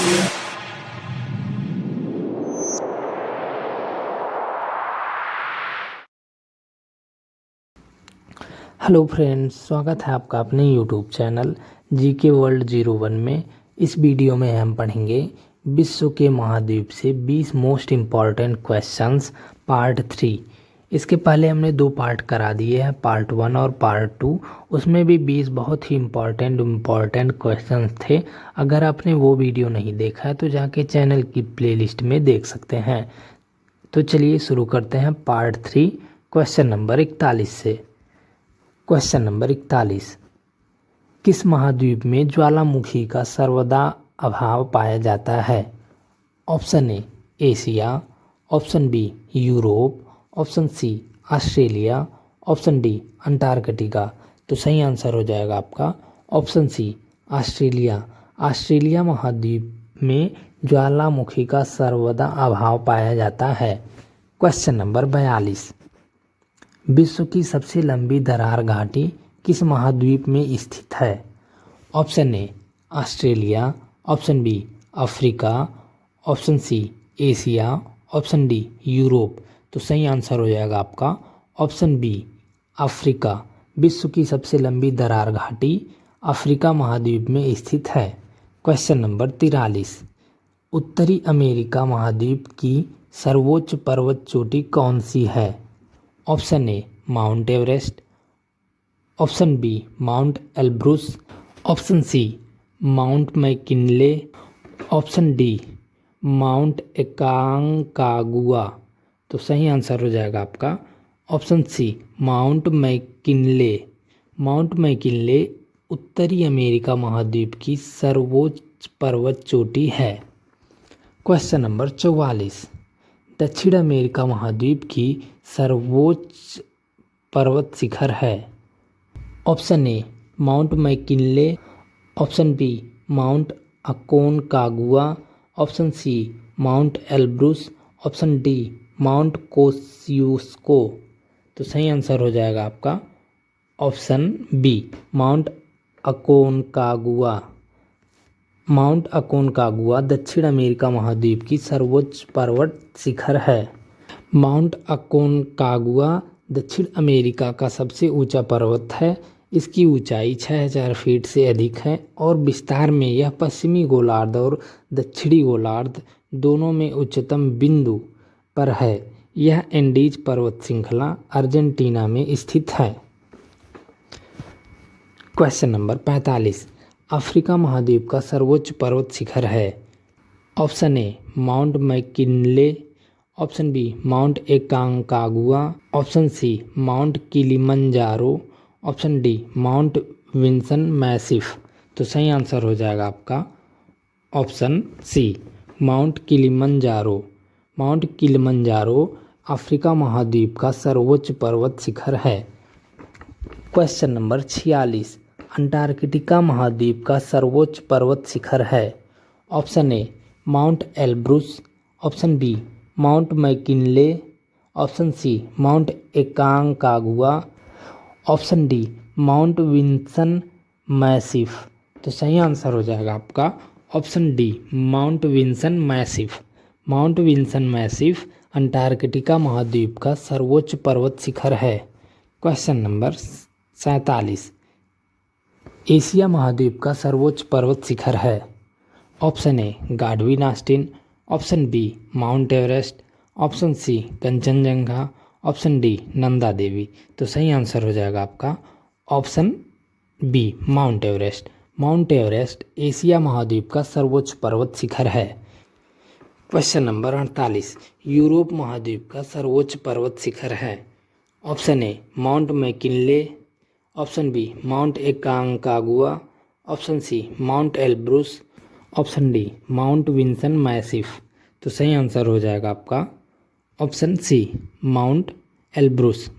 Hello friends, स्वागत है आपका अपने यूट्यूब चैनल जीके वर्ल्ड 01 में। इस वीडियो में हम पढ़ेंगे विश्व के महाद्वीप से 20 मोस्ट इम्पॉर्टेंट क्वेश्चंस पार्ट 3। इसके पहले हमने 2 पार्ट करा दिए हैं, पार्ट 1 और पार्ट 2। उसमें भी 20 बहुत ही इम्पॉर्टेंट क्वेश्चंस थे। अगर आपने वो वीडियो नहीं देखा है तो जाके चैनल की प्लेलिस्ट में देख सकते हैं। तो चलिए शुरू करते हैं पार्ट 3 क्वेश्चन नंबर 41 से। क्वेश्चन नंबर 41, किस महाद्वीप में ज्वालामुखी का सर्वदा अभाव पाया जाता है? Option A Asia, option B Europe, option C Australia, option D Antarctica. तो सही आंसर हो जाएगा आपका ऑप्शन सी ऑस्ट्रेलिया। ऑस्ट्रेलिया महाद्वीप में ज्वालामुखी का सर्वदा अभाव पाया जाता है। क्वेश्चन नंबर 42, विश्व की सबसे लंबी दरार घाटी किस महाद्वीप में स्थित है? Option A Australia, option B Africa, option C Asia, option D Europe. तो सही आंसर हो जाएगा आपका ऑप्शन बी अफ्रीका। विश्व की सबसे लंबी दरार घाटी अफ्रीका महाद्वीप में स्थित है। क्वेश्चन नंबर 43, उत्तरी अमेरिका महाद्वीप की सर्वोच्च पर्वत चोटी कौन सी है? Option A Mount Everest, option B Mount Elbrus, option C Mount McKinley, option D Mount Aconcagua. तो सही आंसर हो जाएगा आपका option C Mount McKinley. Mount McKinley उत्तरी अमेरिका महाद्वीप की सर्वोच्च पर्वत चोटी है। क्वेश्चन नंबर 44, दक्षिण अमेरिका महाद्वीप की सर्वोच्च पर्वत शिखर है? Option A Mount McKinley, option B Mount Aconcagua, option C Mount Elbrus, option D Mount Kosciuszko. तो सही आंसर हो जाएगा आपका option B Mount Aconcagua. Mount Aconcagua दक्षिण अमेरिका महाद्वीप की सर्वोच्च पर्वत शिखर है। माउंट अकोनकागुआ दक्षिण अमेरिका का सबसे ऊंचा पर्वत है। इसकी ऊंचाई 6000 फीट से अधिक है और विस्तार में यह पश्चिमी गोलार्ध और दक्षिणी गोलार्ध दोनों में उच्चतम बिंदु पर है। यह एंडीज पर्वत श्रृंखला अर्जेंटीना में स्थित है। क्वेश्चन नंबर 45, अफ्रीका महाद्वीप का सर्वोच्च पर्वत शिखर है? Option A Mount McKinley, option B Mount Aconcagua, option C Mount Kilimanjaro, option D Mount Vinson Massif. तो सही आंसर हो जाएगा आपका option C Mount Kilimanjaro. Mount Kilimanjaro Africa महाद्वीप का सर्वोच्च पर्वत शिखर है। क्वेश्चन नंबर 46, अंटार्कटिका महाद्वीप का सर्वोच्च पर्वत शिखर है? Option A Mount Elbrus, option B Mount McKinley, option C Mount Aconcagua, option D Mount Vinson Massif. तो सही आंसर हो जाएगा आपका option D Mount Vinson Massif. Mount Vinson Massif Antarctica महाद्वीप का सर्वोच्च पर्वत शिखर है। क्वेश्चन नंबर 47, एशिया महाद्वीप का सर्वोच्च पर्वत शिखर है? Option A Godwin Austen, option B Mount Everest, option C Kanchenjunga, option D Nanda Devi. तो सही आंसर हो जाएगा आपका option B Mount Everest. Mount Everest Asia महाद्वीप का सर्वोच्च पर्वत शिखर है। क्वेश्चन नंबर 48, यूरोप महाद्वीप का सर्वोच्च पर्वत शिखर है? Option A Mount McKinley, option B Mount Aconcagua, option C Mount Elbrus, option D Mount Vinson Massif. तो सही आंसर हो जाएगा आपका option C Mount Elbrus.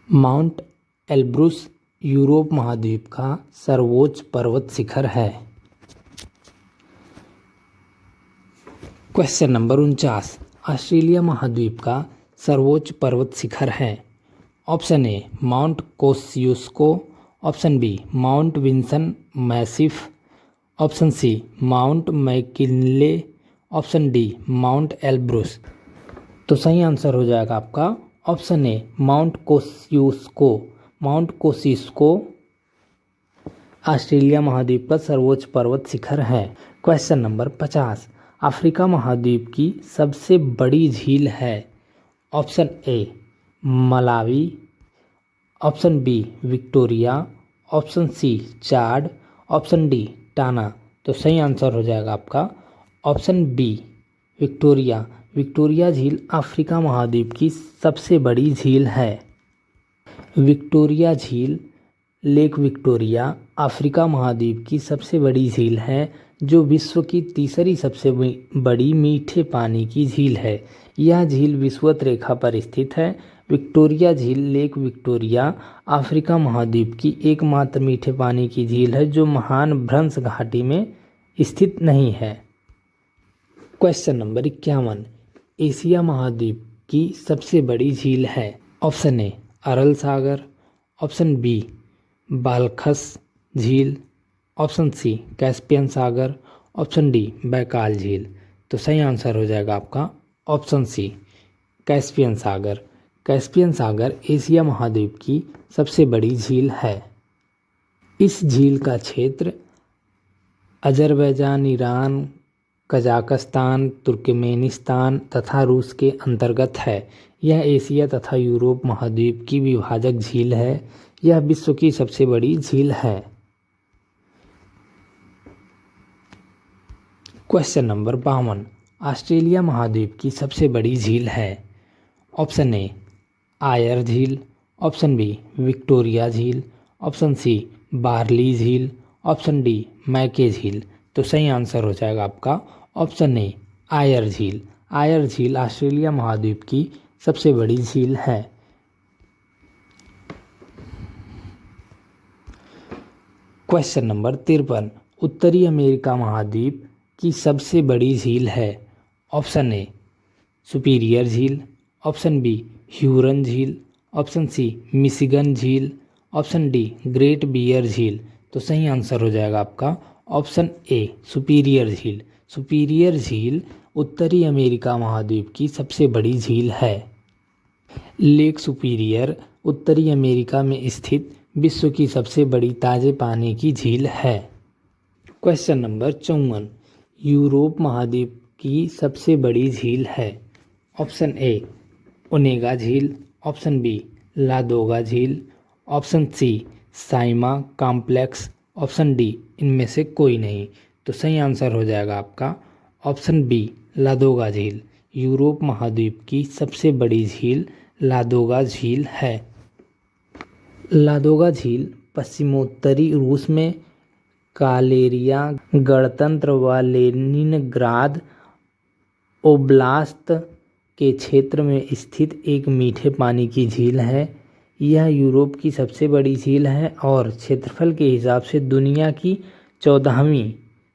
Mount Elbrus Europe महाद्वीप का सर्वोच्च पर्वत शिखर है। क्वेश्चन नंबर 49, ऑस्ट्रेलिया महाद्वीप का सर्वोच्च पर्वत शिखर है? Option A Mount Kosciuszko, option B Mount Vinson Massif, option C Mount McKinley, option D Mount Elbrus. तो सही आंसर हो जाएगा आपका option A Mount Kosciuszko. Mount Kosciuszko Australia महाद्वीप का सर्वोच्च पर्वत शिखर है। क्वेश्चन नंबर 50, अफ्रीका महाद्वीप की सबसे बड़ी झील है। Option A Malawi, option B Victoria, option C Chad, option D Tana. तो सही आंसर हो जाएगा आपका ऑप्शन बी विक्टोरिया। विक्टोरिया झील अफ्रीका महाद्वीप की सबसे बड़ी झील है। विक्टोरिया झील लेक विक्टोरिया अफ्रीका महाद्वीप की सबसे बड़ी झील है, जो विश्व की तीसरी सबसे बड़ी मीठे पानी की झील है। यह झील विषुवत रेखा पर स्थित है। विक्टोरिया झील लेक विक्टोरिया अफ्रीका महाद्वीप की एकमात्र मीठे पानी की झील है जो महान भ्रंश घाटी में स्थित नहीं है। क्वेश्चन नंबर 51, एशिया महाद्वीप की सबसे बड़ी झील है। ऑप्शन ए अरल सागर, ऑप्शन बी बाल्खस झील, ऑप्शन सी कैस्पियन सागर, ऑप्शन डी बैकाल झील। तो सही आंसर हो जाएगा आपका ऑप्शन सी कैस्पियन सागर। कैस्पियन सागर एशिया महाद्वीप की सबसे बड़ी झील है। इस झील का क्षेत्र अजरबैजान, ईरान, कजाकिस्तान, तुर्कमेनिस्तान तथा रूस के अंतर्गत है। यह एशिया तथा यूरोप महाद्वीप की विभाजक झील है। यह विश्व की सबसे बड़ी झील है। क्वेश्चन नंबर 52, ऑस्ट्रेलिया महाद्वीप की सबसे बड़ी झील है। ऑप्शन ए आयर झील, ऑप्शन बी विक्टोरिया झील, ऑप्शन सी बार्ली झील, ऑप्शन डी मैके झील। तो सही आंसर हो जाएगा आपका ऑप्शन ए आयर झील। आयर झील ऑस्ट्रेलिया महाद्वीप की सबसे बड़ी झील है। क्वेश्चन नंबर 53, उत्तरी अमेरिका महाद्वीप की सबसे बड़ी झील है। ऑप्शन ए सुपीरियर झील, ऑप्शन बी ह्यूरन झील, ऑप्शन सी मिशिगन झील, ऑप्शन डी ग्रेट बियर झील। तो सही आंसर हो जाएगा आपका ऑप्शन ए सुपीरियर झील। सुपीरियर झील उत्तरी अमेरिका महाद्वीप की सबसे बड़ी झील है। लेक सुपीरियर उत्तरी अमेरिका में स्थित विश्व की सबसे बड़ी ताजे पानी की झील है। क्वेश्चन नंबर 54, यूरोप महाद्वीप की सबसे बड़ी झील है। ऑप्शन ए ओनेगा झील, ऑप्शन बी लादोगा झील, option C Saimaa complex, option D इनमें से कोई नहीं। तो सही आंसर हो जाएगा आपका ऑप्शन बी लादोगा झील। यूरोप महाद्वीप की सबसे बड़ी झील लादोगा झील है। लादोगा झील पश्चिमोत्तरी रूस में कालेरिया गणतंत्र व लेनिनग्राद ओब्लास्त के क्षेत्र में स्थित एक मीठे पानी की झील है। यह यूरोप की सबसे बड़ी झील है और क्षेत्रफल के हिसाब से दुनिया की 14वीं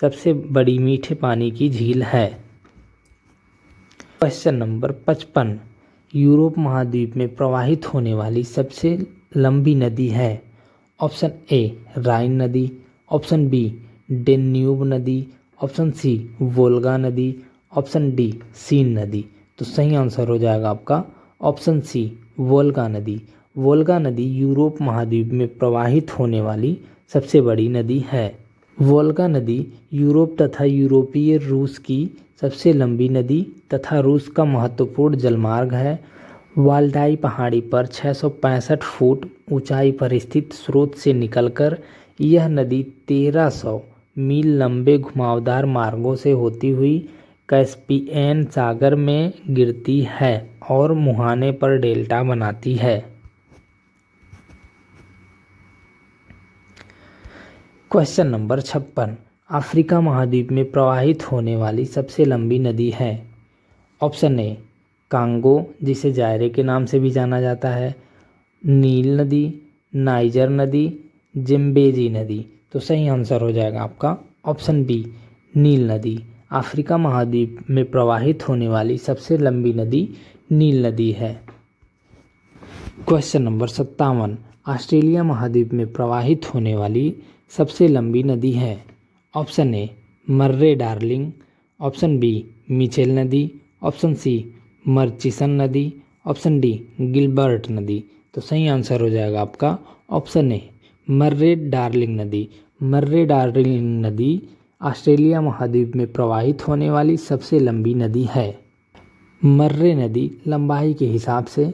सबसे बड़ी मीठे पानी की झील है। क्वेश्चन नंबर 55, यूरोप महाद्वीप में प्रवाहित होने वाली सबसे लंबी नदी है। ऑप्शन ए राइन नदी, ऑप्शन बी डेन्यूब नदी, ऑप्शन सी वोल्गा नदी, ऑप्शन डी सीन नदी। तो सही आंसर हो जाएगा आपका ऑप्शन सी वोल्गा नदी। वोल्गा नदी यूरोप महाद्वीप में प्रवाहित होने वाली सबसे बड़ी नदी है। वोल्गा नदी यूरोप तथा यूरोपीय रूस की सबसे लंबी नदी तथा रूस का महत्वपूर्ण जलमार्ग है। वाल्डाई पहाड़ी पर 665 फुट ऊंचाई पर स्थित स्रोत से निकलकर यह नदी 1300 मील लंबे घुमावदार मार्गों से होती हुई कैस्पियन सागर में गिरती है और मुहाने पर डेल्टा बनाती है। क्वेश्चन नंबर 56, अफ्रीका महाद्वीप में प्रवाहित होने वाली सबसे लंबी नदी है। ऑप्शन ए कांगो, जिसे जायरे के नाम से भी जाना जाता है, नील नदी, नाइजर नदी, जिम्बेजी नदी। तो सही आंसर हो जाएगा आपका ऑप्शन बी नील नदी। अफ्रीका महाद्वीप में प्रवाहित होने वाली सबसे लंबी नदी नील नदी है। क्वेश्चन नंबर 57, ऑस्ट्रेलिया महाद्वीप में प्रवाहित होने वाली सबसे लंबी नदी है। Option A Murray Darling, option B Mitchell नदी, ऑप्शन सी मर्चिसन नदी, ऑप्शन डी गिलबर्ट नदी। तो सही आंसर हो जाएगा आपका ऑप्शन ए मर्रे डार्लिंग नदी। मर्रे डार्लिंग नदी ऑस्ट्रेलिया महाद्वीप में प्रवाहित होने वाली सबसे लंबी नदी है। मर्रे नदी लंबाई के हिसाब से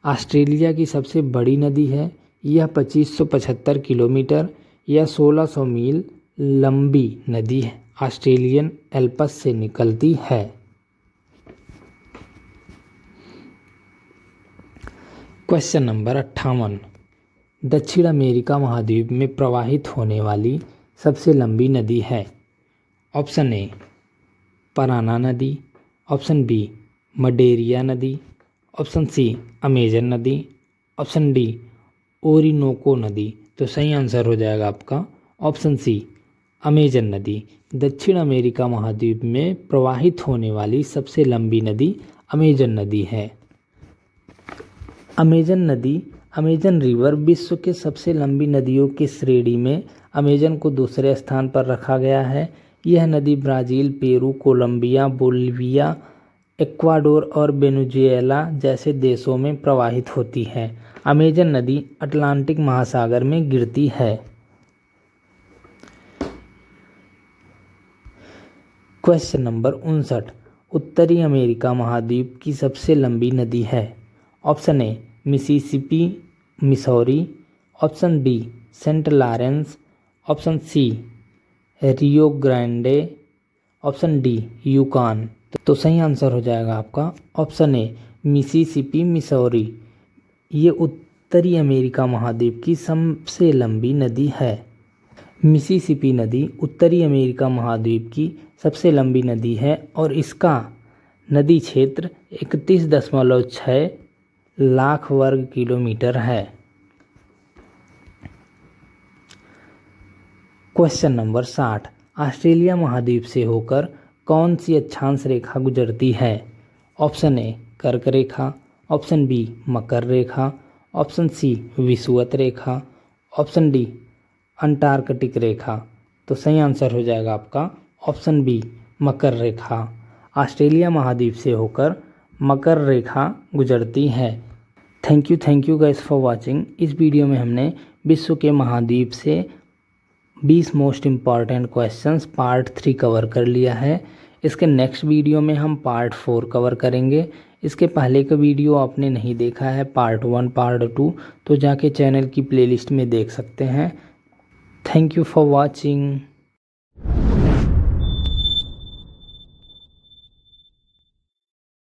ऑस्ट्रेलिया की सबसे बड़ी नदी है। यह 2575 किलोमीटर या 1600 मील लंबी नदी है ऑस्ट्रेलियन एल्पस से निकलती है। क्वेश्चन नंबर 58, दक्षिण अमेरिका महाद्वीप में प्रवाहित होने वाली सबसे लंबी नदी है। ऑप्शन ए पराना नदी, ऑप्शन बी मडेरिया नदी, ऑप्शन सी अमेजन नदी, ऑप्शन डी ओरिनोको नदी। तो सही आंसर हो जाएगा आपका ऑप्शन सी अमेजन नदी। दक्षिण अमेरिका महाद्वीप में प्रवाहित होने वाली सबसे लंबी नदी अमेजन नदी है। अमेजन नदी, अमेजन रिवर विश्व के सबसे लंबी नदियों की श्रेणी में अमेजन को दूसरे स्थान पर रखा गया है। यह नदी Brazil, Peru, Colombia, Bolivia, Ecuador और वेनेजुएला जैसे देशों में प्रवाहित होती है। अमेजन नदी अटलांटिक महासागर में गिरती है। क्वेश्चन नंबर 59, उत्तरी अमेरिका महाद्वीप की सबसे लंबी नदी है। Option A Mississippi Missouri, option B Saint Lawrence, option C Rio Grande, option D Yukon. तो सही आंसर हो जाएगा आपका ऑप्शन ए मिसिसिपी मिसौरी। ये उत्तरी अमेरिका महाद्वीप की सबसे लंबी नदी है। मिसिसिपी नदी उत्तरी अमेरिका महाद्वीप की सबसे लंबी नदी है और इसका नदी क्षेत्र 31.6 लाख वर्ग किलोमीटर है। क्वेश्चन नंबर 60, ऑस्ट्रेलिया महाद्वीप से होकर कौन सी अक्षांश रेखा गुजरती है। ऑप्शन ए कर्क रेखा, ऑप्शन बी मकर रेखा, ऑप्शन सी विषुवत रेखा, ऑप्शन डी अंटार्कटिक रेखा। तो सही आंसर हो जाएगा आपका ऑप्शन बी मकर रेखा। ऑस्ट्रेलिया महाद्वीप से होकर मकर रेखा गुजरती है। Thank you guys for watching. इस वीडियो में हमने विश्व के महाद्वीप से 20 most important questions part 3 cover कर लिया है। इसके नेक्स्ट वीडियो में हम पार्ट 4 कवर करेंगे। इसके पहले का वीडियो आपने नहीं देखा है पार्ट 1 पार्ट 2 तो जाके चैनल की प्लेलिस्ट में देख सकते हैं। Thank you for watching.